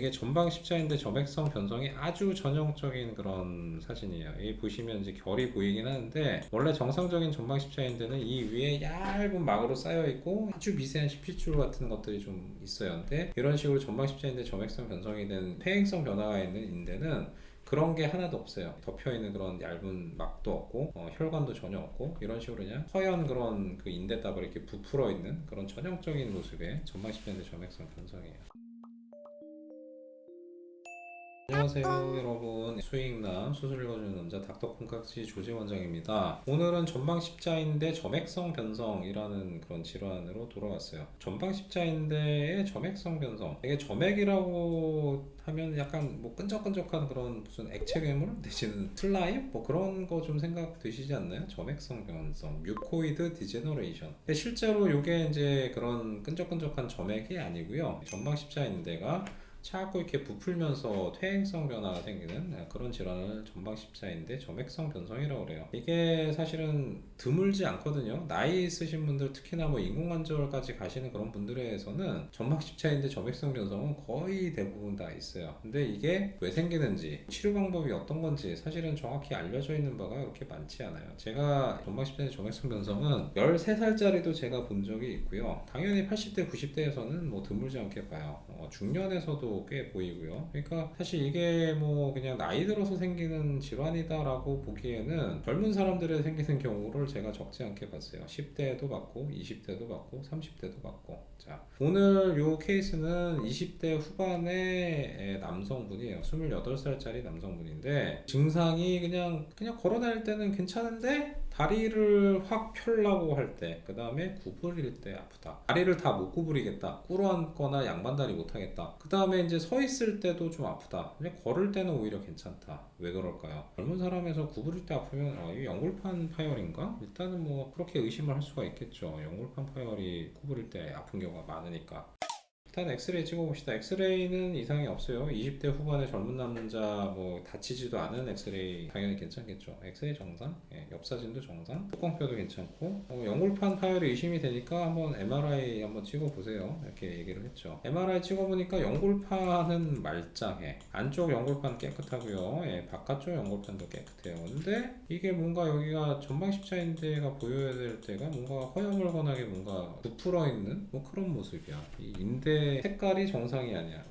이게 전방 십자인대 점액성 변성이 아주 전형적인 그런 사진이에요. 이 보시면 이제 결이 보이긴 하는데, 원래 정상적인 전방 십자인대는 이 위에 얇은 막으로 쌓여 있고 아주 미세한 핏줄 같은 것들이 좀 있어요. 근데 이런 식으로 전방 십자인대 점액성 변성이 된 퇴행성 변화가 있는 인대는 그런 게 하나도 없어요. 덮여있는 그런 얇은 막도 없고 혈관도 전혀 없고, 이런 식으로 그냥 허연 그런 그 인대 따발이 이렇게 부풀어 있는 그런 전형적인 모습의 전방 십자인대 점액성 변성이에요. 안녕하세요 여러분, 수익남 수술 읽어주는 남자 닥터 콩깍지 조재 원장입니다. 오늘은 전방 십자인대 점액성 변성이라는 그런 질환으로 돌아왔어요. 전방 십자인대의 점액성 변성, 이게 점액이라고 하면 약간 뭐 끈적끈적한 그런 무슨 액체 괴물 내지는 슬라임 뭐 그런 거 좀 생각 드시지 않나요? 점액성 변성, 뮤코이드 디제너레이션. 근데 실제로 이게 이제 그런 끈적끈적한 점액이 아니고요, 전방 십자인대가 자꾸 이렇게 부풀면서 퇴행성 변화가 생기는 그런 질환을 전방 십자인대 점액성 변성이라고 그래요. 이게 사실은 드물지 않거든요. 나이 있으신 분들, 특히나 뭐 인공관절까지 가시는 그런 분들에서는 전방 십자인대 점액성 변성은 거의 대부분 다 있어요. 근데 이게 왜 생기는지, 치료 방법이 어떤 건지 사실은 정확히 알려져 있는 바가 그렇게 많지 않아요. 제가 전방 십자인대 점액성 변성은 13살짜리도 제가 본 적이 있고요. 당연히 80대, 90대에서는 뭐 드물지 않게 봐요. 중년에서도 꽤 보이고요. 그러니까 사실 이게 뭐 그냥 나이 들어서 생기는 질환이다라고 보기에는 젊은 사람들에 생기는 경우를 제가 적지 않게 봤어요. 10대에도 봤고 20대도 봤고 30대도 봤고. 자, 오늘 요 케이스는 20대 후반의 남성분이에요. 28살짜리 남성분인데, 증상이 그냥 걸어 다닐 때는 괜찮은데 다리를 확 펴려고 할 때, 그 다음에 구부릴 때 아프다. 다리를 다 못 구부리겠다. 꿇어앉거나 양반다리 못 하겠다. 그 다음에 이제 서 있을 때도 좀 아프다. 근데 걸을 때는 오히려 괜찮다. 왜 그럴까요? 젊은 사람에서 구부릴 때 아프면 이 연골판 파열인가? 일단은 뭐 그렇게 의심을 할 수가 있겠죠. 연골판 파열이 구부릴 때 아픈 경우가 많으니까. 일단 엑스레이 찍어봅시다. 엑스레이는 이상이 없어요. 20대 후반의 젊은 남자, 뭐 다치지도 않은 엑스레이 당연히 괜찮겠죠. 엑스레이 정상, 옆 사진도 정상, 뚜껑뼈도 괜찮고, 연골판 파열이 의심이 되니까 한번 MRI 한번 찍어보세요. 이렇게 얘기를 했죠. MRI 찍어보니까 연골판은 말짱해. 안쪽 연골판 깨끗하고요. 바깥쪽 연골판도 깨끗해요. 근데 이게 뭔가 여기가 전방 십자인대가 보여야 될 때가 뭔가 허여멀건하게 뭔가 부풀어 있는 뭐 그런 모습이야. 이 인대 색깔이 정상이 아니야.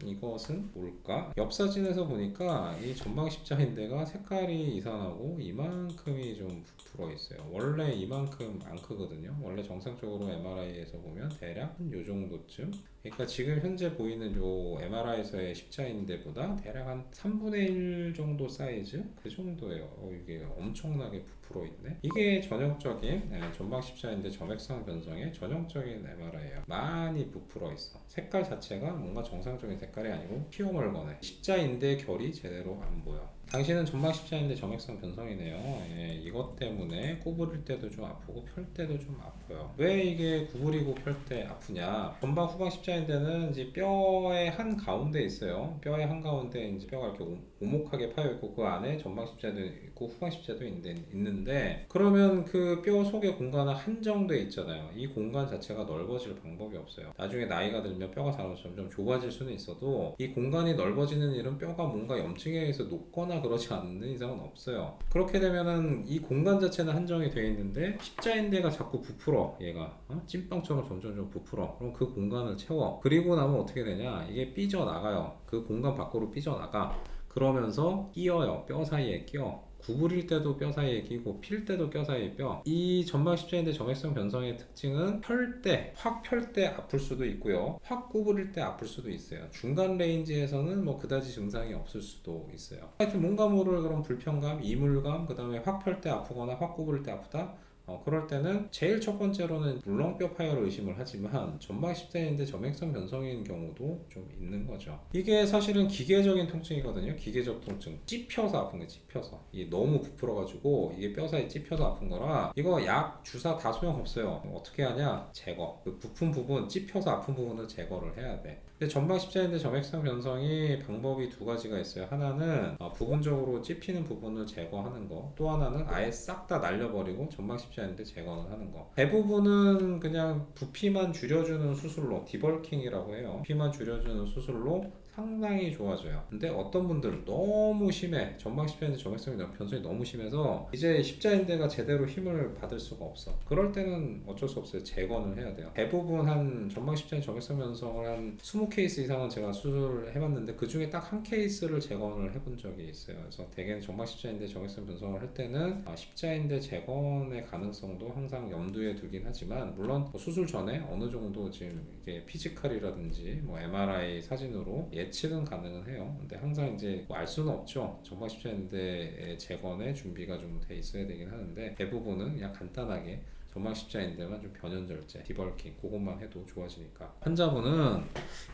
이것은 뭘까? 옆 사진에서 보니까 이 전방 십자인대가 색깔이 이상하고 이만큼이 좀 부풀어 있어요. 원래 이만큼 안 크거든요. 원래 정상적으로 MRI에서 보면 대략 요 정도쯤. 그러니까 지금 현재 보이는 요 MRI에서의 십자인대보다 대략 한 3분의 1 정도 사이즈? 그 정도예요. 이게 엄청나게 부풀어 있네. 이게 전형적인 전방 십자인대 점액성 변성의 전형적인 MRI예요. 많이 부풀어 있어. 색깔 자체가 뭔가 정상적인 색깔이 아니고 피어멀거네. 십자인대 결이 제대로 안 보여. 당신은 전방 십자인대 점액성 변성이네요. 이것 때문에 구부릴 때도 좀 아프고 펼 때도 좀 아파요. 왜 이게 구부리고 펼 때 아프냐? 전방 후방 십자인대는 이제 뼈의 한 가운데 있어요. 뼈의 한 가운데 이제 뼈가 이렇게 오목하게 파여 있고, 그 안에 전방 십자도 있고 후방 십자도 있는데, 그러면 그 뼈 속의 공간은 한정돼 있잖아요. 이 공간 자체가 넓어질 방법이 없어요. 나중에 나이가 들면 뼈가 점점 좁아질 수는 있어도 이 공간이 넓어지는 일은 뼈가 뭔가 염증에 의해서 녹거나 그러지 않는 이상은 없어요. 그렇게 되면은 이 공간 자체는 한정이 되어 있는데 십자인대가 자꾸 부풀어. 얘가 찐빵처럼 점점 부풀어. 그럼 그 공간을 채워. 그리고 나면 어떻게 되냐, 이게 삐져나가요. 그 공간 밖으로 삐져나가. 그러면서 끼어요. 뼈 사이에 끼어. 구부릴 때도 뼈 사이에 끼고 필 때도 뼈 사이에 뼈. 이 전방 십자인대 점액성 변성의 특징은 확 펼 때 아플 수도 있고요, 확 구부릴 때 아플 수도 있어요. 중간 레인지에서는 뭐 그다지 증상이 없을 수도 있어요. 하여튼 뭔가 모를 그런 불편감, 이물감, 그 다음에 확 펼 때 아프거나 확 구부릴 때 아프다. 그럴 때는 제일 첫 번째로는 물렁뼈 파열을 의심을 하지만 전방 십자인대 점액성 변성인 경우도 좀 있는 거죠. 이게 사실은 기계적인 통증이거든요. 기계적 통증. 찝혀서 아픈 거예요. 찝혀서. 이게 너무 부풀어가지고 이게 뼈 사이 찝혀서 아픈 거라, 이거 약, 주사 다 소용없어요. 어떻게 하냐? 제거. 그 부푼 부분, 찝혀서 아픈 부분을 제거를 해야 돼. 근데 전방 십자인대 점액성 변성이 방법이 두 가지가 있어요. 하나는 부분적으로 찝히는 부분을 제거하는 거, 또 하나는 아예 싹 다 날려버리고 전방 십자인대 제거를 하는 거. 대부분은 그냥 부피만 줄여주는 수술로, 디벌킹이라고 해요. 부피만 줄여주는 수술로 상당히 좋아져요. 근데 어떤 분들은 너무 심해, 전방 십자인대 점액성이 변성이 너무 심해서 이제 십자인대가 제대로 힘을 받을 수가 없어. 그럴 때는 어쩔 수 없어요. 재건을 해야 돼요. 대부분 한 전방 십자인대 점액성 변성을 한 20케이스 이상은 제가 수술을 해봤는데 그 중에 딱 한 케이스를 재건을 해본 적이 있어요. 그래서 대개는 전방 십자인대 점액성 변성을 할 때는 십자인대 재건의 가능성도 항상 염두에 두긴 하지만, 물론 뭐 수술 전에 어느 정도 지금 이게 피지컬이라든지 뭐 MRI 사진으로 예측은 가능은 해요. 근데 항상 이제 뭐 알 수는 없죠. 전방 십자인대 재건의 준비가 좀 돼 있어야 되긴 하는데, 대부분은 그냥 간단하게 전방 십자인대만 좀 변연절제, 디벌킹 그것만 해도 좋아지니까. 환자분은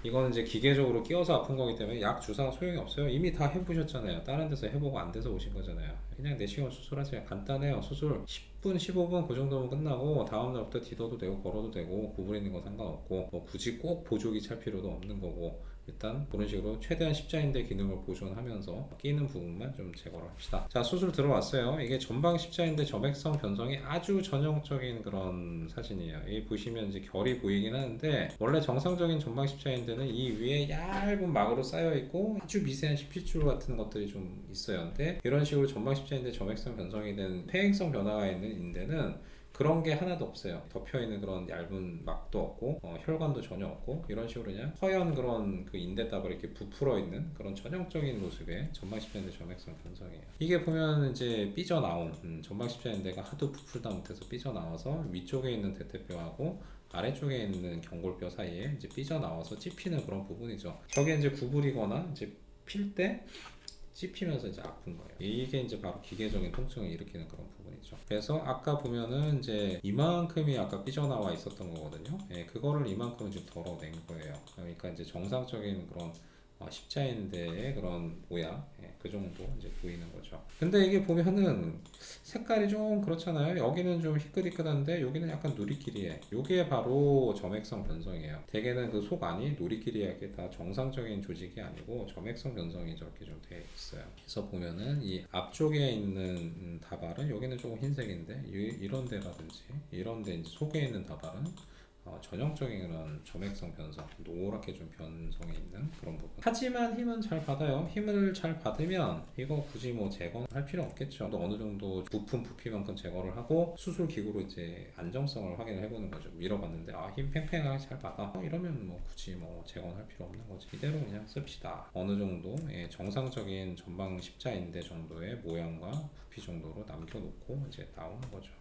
이거는 이제 기계적으로 끼워서 아픈 거기 때문에 약 주사가 소용이 없어요. 이미 다 해보셨잖아요. 다른 데서 해보고 안 돼서 오신 거잖아요. 그냥 내시경 수술하세요. 간단해요. 수술 10분 15분 그 정도면 끝나고 다음 날부터 디뎌도 되고 걸어도 되고 구부리는 거 상관없고, 뭐 굳이 꼭 보조기 찰 필요도 없는 거고, 일단 그런 식으로 최대한 십자인대 기능을 보존하면서 끼는 부분만 좀 제거를 합시다. 자, 수술 들어왔어요. 이게 전방 십자인대 점액성 변성이 아주 전형적인 그런 사진이에요. 이 보시면 이제 결이 보이긴 하는데, 원래 정상적인 전방 십자인대는 이 위에 얇은 막으로 쌓여 있고 아주 미세한 십피줄 같은 것들이 좀 있어요. 근데 이런 식으로 전방 십자인대 점액성 변성이 된 퇴행성 변화가 있는 인대는 그런 게 하나도 없어요. 덮여있는 그런 얇은 막도 없고 혈관도 전혀 없고, 이런 식으로 그냥 허연 그런 그 인대다발이 이렇게 부풀어 있는 그런 전형적인 모습의 전방 십자인대 점액성 변성이에요. 이게 보면 이제 삐져나온 전방 십자인대가 하도 부풀다 못해서 삐져나와서 위쪽에 있는 대퇴뼈하고 아래쪽에 있는 경골뼈 사이에 이제 삐져나와서 찝히는 그런 부분이죠. 저게 이제 구부리거나 이제 필 때 찝히면서 이제 아픈 거예요. 이게 이제 바로 기계적인 통증을 일으키는 그런 부분이죠. 그래서 아까 보면은 이제 이만큼이 아까 삐져나와 있었던 거거든요. 예, 그거를 이만큼은 좀 덜어낸 거예요. 그러니까 이제 정상적인 그런 십자인대의 그런 모양, 예, 그 정도 이제 보이는 거죠. 근데 이게 보면은 색깔이 좀 그렇잖아요. 여기는 좀 희끗희끗한데 여기는 약간 누리끼리해. 요게 바로 점액성 변성이에요. 대개는 그 속 안이 누리끼리하게 다 정상적인 조직이 아니고 점액성 변성이 저렇게 좀 돼 있어요. 그래서 보면은 이 앞쪽에 있는 다발은 여기는 조금 흰색인데 이런 데라든지 이런 데 이제 속에 있는 다발은 전형적인 그런 점액성 변성, 노랗게 좀 변성이 있는 그런 부분. 하지만 힘은 잘 받아요. 힘을 잘 받으면 이거 굳이 뭐 제거할 필요 없겠죠. 또 어느 정도 부품 부피만큼 제거를 하고 수술 기구로 이제 안정성을 확인을 해보는 거죠. 밀어봤는데 힘 팽팽하게 잘 받아. 이러면 뭐 굳이 뭐 제거할 필요 없는 거지. 이대로 그냥 씁시다. 어느 정도 정상적인 전방 십자인대 정도의 모양과 부피 정도로 남겨놓고 이제 나오는 거죠.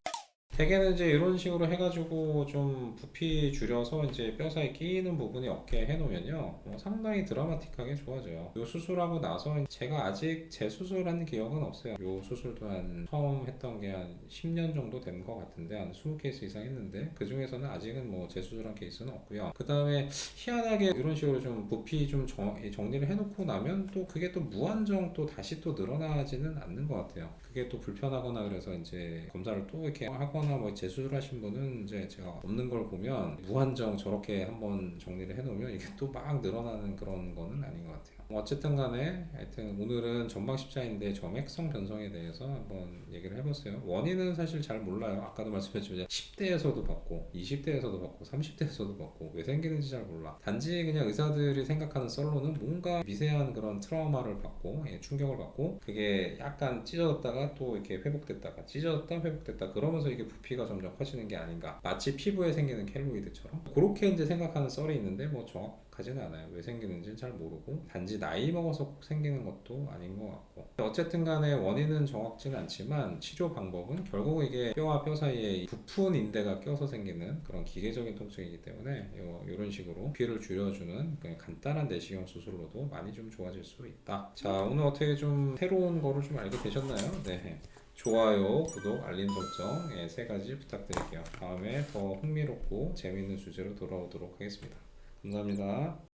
대개는 이제 이런 식으로 해가지고 좀 부피 줄여서 이제 뼈 사이 끼이는 부분이 없게 해놓으면요, 상당히 드라마틱하게 좋아져요. 요 수술하고 나서 제가 아직 재수술한 기억은 없어요. 요 수술도 한 처음 했던 게 한 10년 정도 된 것 같은데 한 20케이스 이상 했는데 그 중에서는 아직은 뭐 재수술한 케이스는 없고요. 그 다음에 희한하게 이런 식으로 좀 부피 좀 정리를 해놓고 나면 또 그게 또 무한정 또 다시 또 늘어나지는 않는 것 같아요. 그게 또 불편하거나 그래서 이제 검사를 또 이렇게 하거나 뭐 재수술하신 분은 이제 제가 없는 걸 보면 무한정 저렇게 한번 정리를 해놓으면 이게 또 막 늘어나는 그런 거는 아닌 것 같아요. 어쨌든 간에 하여튼 오늘은 전방 십자인대 점액성 변성에 대해서 한번 얘기를 해봤어요. 원인은 사실 잘 몰라요. 아까도 말씀드렸지만 10대에서도 받고 20대에서도 받고 30대에서도 받고 왜 생기는지 잘 몰라. 단지 그냥 의사들이 생각하는 썰로는 뭔가 미세한 그런 트라우마를 받고 충격을 받고 그게 약간 찢어졌다가 또 이렇게 회복됐다가 찢어졌다 회복됐다 그러면서 이게 부피가 점점 커지는 게 아닌가. 마치 피부에 생기는 켈로이드처럼 그렇게 이제 생각하는 썰이 있는데 뭐 정확하지는 않아요. 왜 생기는지는 잘 모르고 단지 나이 먹어서 꼭 생기는 것도 아닌 것 같고, 어쨌든 간에 원인은 정확지는 않지만 치료 방법은 결국 이게 뼈와 뼈 사이에 부푼 인대가 껴서 생기는 그런 기계적인 통증이기 때문에 이런 식으로 부피를 줄여주는 그냥 간단한 내시경 수술로도 많이 좀 좋아질 수 있다. 자, 오늘 어떻게 좀 새로운 거를 좀 알게 되셨나요? 네. 좋아요, 구독, 알림 설정 세 가지 부탁드릴게요. 다음에 더 흥미롭고 재미있는 주제로 돌아오도록 하겠습니다. 감사합니다.